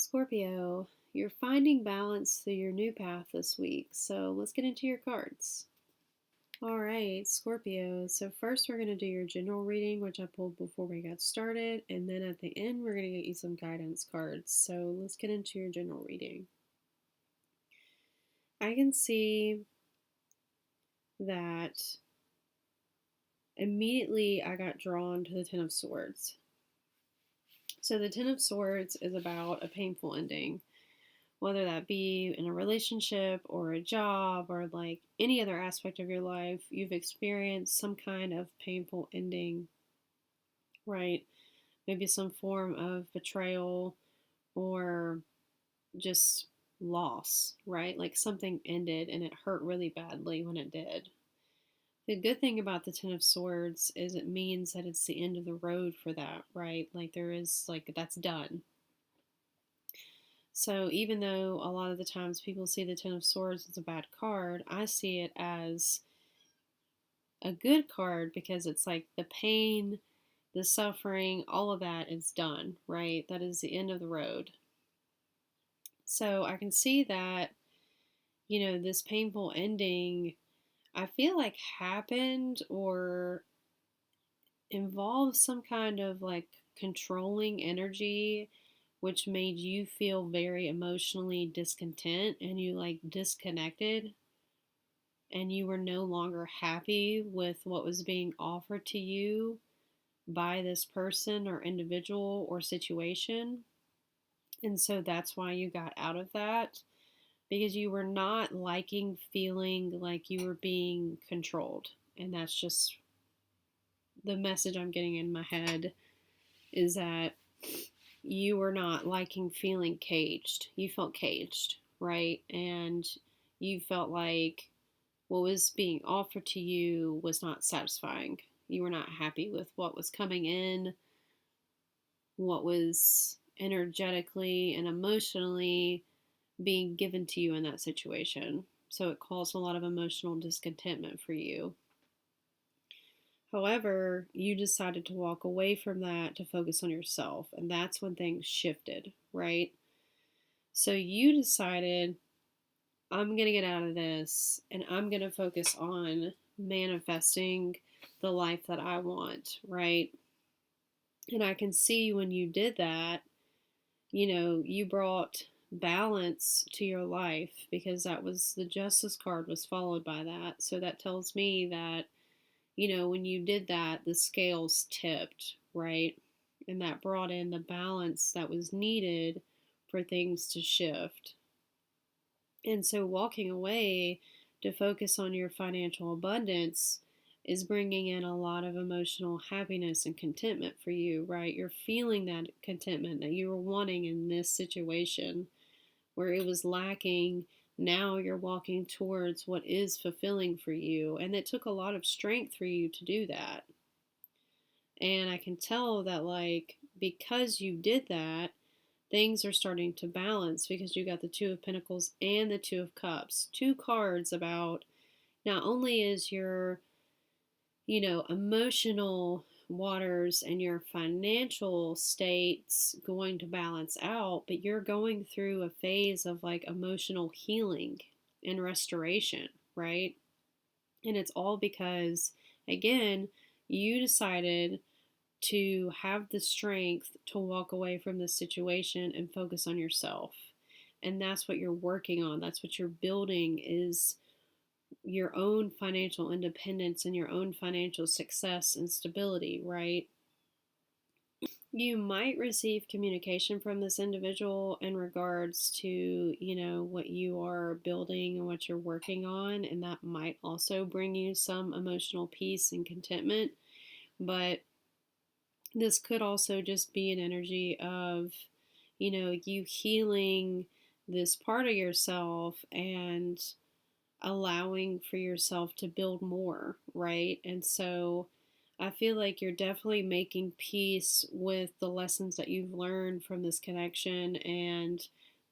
Scorpio, you're finding balance through your new path this week, so let's get into your cards. All right, Scorpio. So, first, we're going to do your general reading, which I pulled before we got started, and then at the end, we're going to get you some guidance cards. So, let's get into your general reading. I can see that immediately I got drawn to the Ten of Swords. So, the Ten of Swords is about a painful ending, whether that be in a relationship or a job or like any other aspect of your life. You've experienced some kind of painful ending, right? Maybe some form of betrayal or just loss, right? Like something ended and it hurt really badly when it did. The good thing about the Ten of Swords is it means that it's the end of the road for that, right? Like there is, like, that's done. So even though a lot of the times people see the Ten of Swords as a bad card, I see it as a good card because it's like the pain, the suffering, all of that is done, right? That is the end of the road. So I can see that, this painful ending, I feel like happened or involved some kind of like controlling energy, which made you feel very emotionally discontent and you like disconnected and you were no longer happy with what was being offered to you by this person or individual or situation. And so that's why you got out of that, because you were not liking feeling like you were being controlled. And that's just the message I'm getting in my head, is that you were not liking feeling caged. You felt caged, right? And you felt like what was being offered to you was not satisfying. You were not happy with what was coming in, what was energetically and emotionally being given to you in that situation. So it caused a lot of emotional discontentment for you. However, you decided to walk away from that to focus on yourself, and that's when things shifted, right? So you decided, I'm going to get out of this and I'm going to focus on manifesting the life that I want, right? And I can see when you did that, you brought balance to your life, because that was the Justice card was followed by that. So that tells me that, when you did that, the scales tipped, right? And that brought in the balance that was needed for things to shift. And so walking away to focus on your financial abundance is bringing in a lot of emotional happiness and contentment for you, right? You're feeling that contentment that you were wanting in this situation where it was lacking. Now you're walking towards what is fulfilling for you. And it took a lot of strength for you to do that. And I can tell that, like, because you did that, things are starting to balance, because you got the Two of Pentacles and the Two of Cups. Two cards about not only is your, emotional waters and your financial states going to balance out, but you're going through a phase of like emotional healing and restoration, right? And it's all because, again, you decided to have the strength to walk away from this situation and focus on yourself. And that's what you're working on. That's what you're building, is your own financial independence and your own financial success and stability, right? You might receive communication from this individual in regards to, what you are building and what you're working on, and that might also bring you some emotional peace and contentment. But this could also just be an energy of, you healing this part of yourself and allowing for yourself to build more, right? And so I feel like you're definitely making peace with the lessons that you've learned from this connection and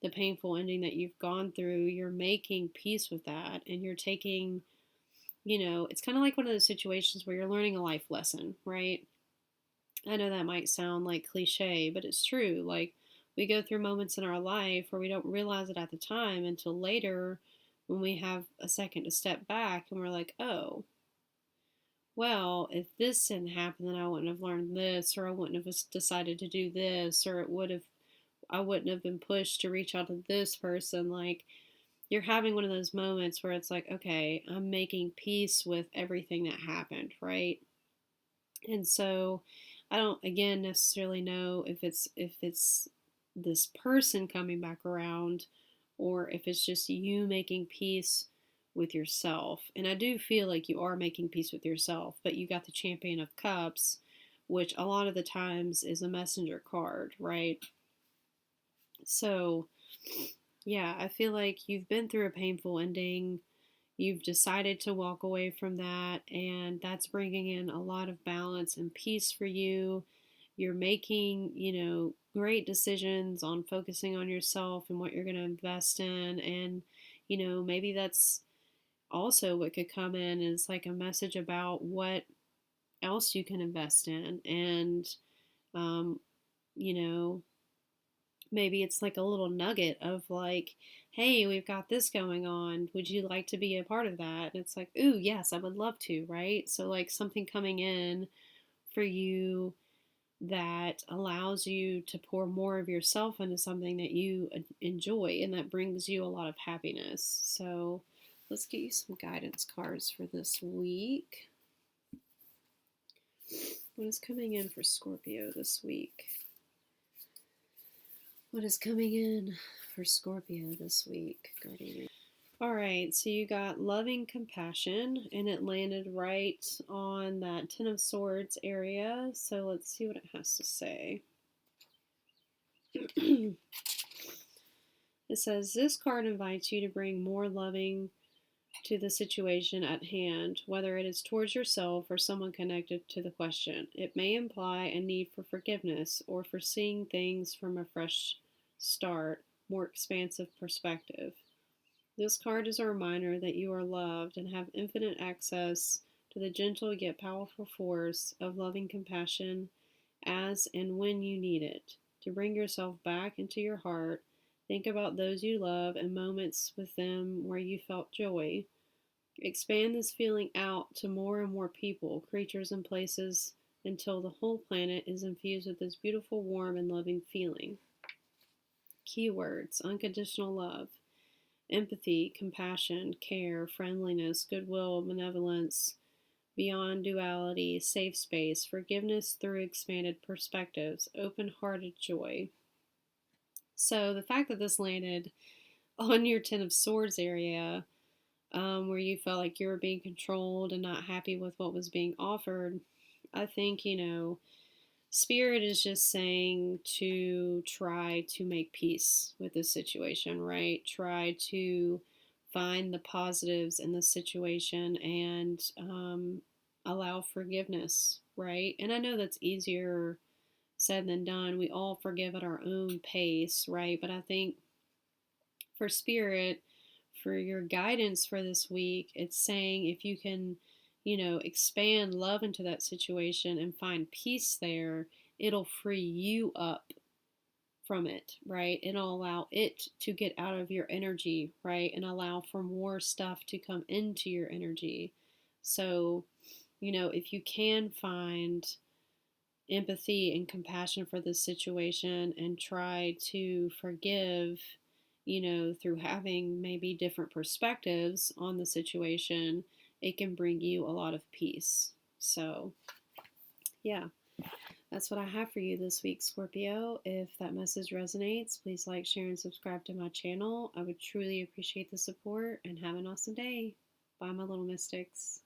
the painful ending that you've gone through. You're making peace with that, and you're taking, it's kind of like one of those situations where you're learning a life lesson, right? I know that might sound like cliche, but it's true. Like, we go through moments in our life where we don't realize it at the time until later when we have a second to step back and we're like, oh, well, if this didn't happen, then I wouldn't have learned this, or I wouldn't have decided to do this, or I wouldn't have been pushed to reach out to this person. Like, you're having one of those moments where it's like, okay, I'm making peace with everything that happened, right? And so I don't again necessarily know if it's this person coming back around or if it's just you making peace with yourself. And I do feel like you are making peace with yourself, but you got the Champion of Cups, which a lot of the times is a messenger card, right? So, yeah, I feel like you've been through a painful ending. You've decided to walk away from that, and that's bringing in a lot of balance and peace for you. You're making, great decisions on focusing on yourself and what you're going to invest in. And, maybe that's also what could come in is like a message about what else you can invest in. And, um, you know, maybe it's like a little nugget of like, hey, we've got this going on. Would you like to be a part of that? And it's like, ooh, yes, I would love to, right? So, like, something coming in for you that allows you to pour more of yourself into something that you enjoy and that brings you a lot of happiness. So, let's get you some guidance cards for this week. What is coming in for Scorpio this week? What is coming in for Scorpio this week, Guardian? All right, so you got loving compassion, and it landed right on that Ten of Swords area. So let's see what it has to say. It says, this card invites you to bring more loving to the situation at hand, whether it is towards yourself or someone connected to the question. It may imply a need for forgiveness or for seeing things from a fresh start, more expansive perspective. This card is a reminder that you are loved and have infinite access to the gentle yet powerful force of loving compassion as and when you need it. To bring yourself back into your heart, think about those you love and moments with them where you felt joy. Expand this feeling out to more and more people, creatures, and places until the whole planet is infused with this beautiful, warm, and loving feeling. Keywords: unconditional love, empathy, compassion, care, friendliness, goodwill, benevolence, beyond duality, safe space, forgiveness through expanded perspectives, open-hearted joy. So the fact that this landed on your Ten of Swords area, where you felt like you were being controlled and not happy with what was being offered, I think, Spirit is just saying to try to make peace with this situation, right? Try to find the positives in the situation and allow forgiveness, right? And I know that's easier said than done. We all forgive at our own pace, right? But I think for Spirit, for your guidance for this week, it's saying if you can, expand love into that situation and find peace there, it'll free you up from it, right? It'll allow it to get out of your energy, right? And allow for more stuff to come into your energy. So, if you can find empathy and compassion for this situation and try to forgive, through having maybe different perspectives on the situation, it can bring you a lot of peace. So, yeah, that's what I have for you this week, Scorpio. If that message resonates, please like, share, and subscribe to my channel. I would truly appreciate the support, and have an awesome day. Bye, my little mystics.